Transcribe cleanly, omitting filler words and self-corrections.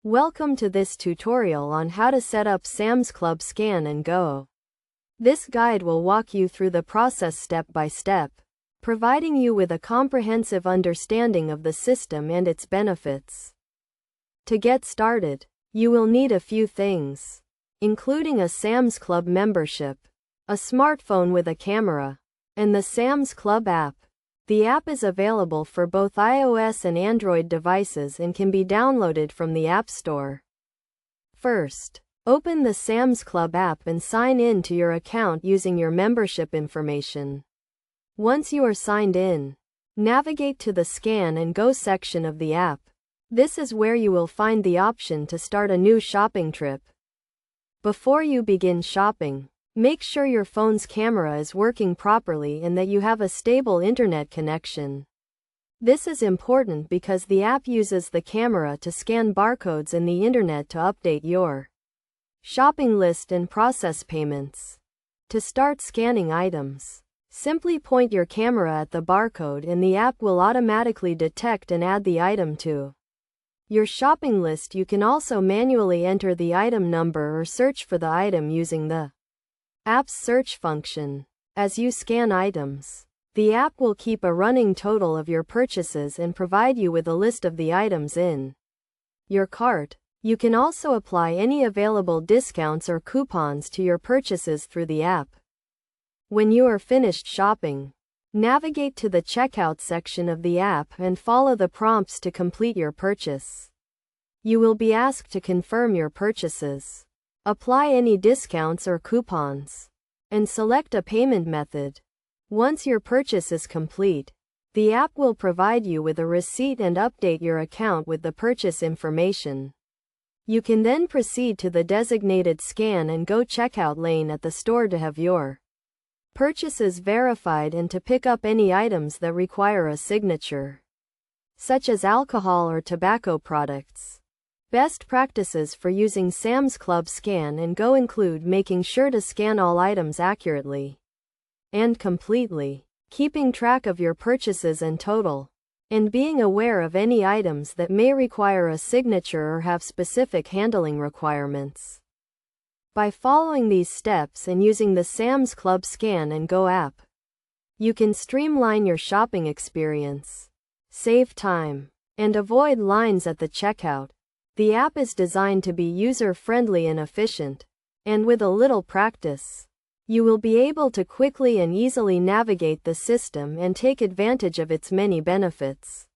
Welcome to this tutorial on how to set up Sam's Club Scan and Go. This guide will walk you through the process step by step, providing you with a comprehensive understanding of the system and its benefits. To get started, you will need a few things, including a Sam's Club membership, a smartphone with a camera, and the Sam's Club app. The app is available for both iOS and Android devices and can be downloaded from the App Store. First, open the Sam's Club app and sign in to your account using your membership information. Once you are signed in, navigate to the Scan and Go section of the app. This is where you will find the option to start a new shopping trip. Before you begin shopping, make sure your phone's camera is working properly and that you have a stable internet connection. This is important because the app uses the camera to scan barcodes and the internet to update your shopping list and process payments. To start scanning items, simply point your camera at the barcode and the app will automatically detect and add the item to your shopping list. You can also manually enter the item number or search for the item using the app's search function. As you scan items, the app will keep a running total of your purchases and provide you with a list of the items in your cart. You can also apply any available discounts or coupons to your purchases through the app. When you are finished shopping, navigate to the checkout section of the app and follow the prompts to complete your purchase. You will be asked to confirm your purchases, apply any discounts or coupons, and select a payment method. Once your purchase is complete, the app will provide you with a receipt and update your account with the purchase information. You can then proceed to the designated Scan and Go checkout lane at the store to have your purchases verified and to pick up any items that require a signature, such as alcohol or tobacco products. Best practices for using Sam's Club Scan and Go include making sure to scan all items accurately and completely, keeping track of your purchases and total, and being aware of any items that may require a signature or have specific handling requirements. By following these steps and using the Sam's Club Scan and Go app, you can streamline your shopping experience, save time, and avoid lines at the checkout. The app is designed to be user-friendly and efficient, and with a little practice, you will be able to quickly and easily navigate the system and take advantage of its many benefits.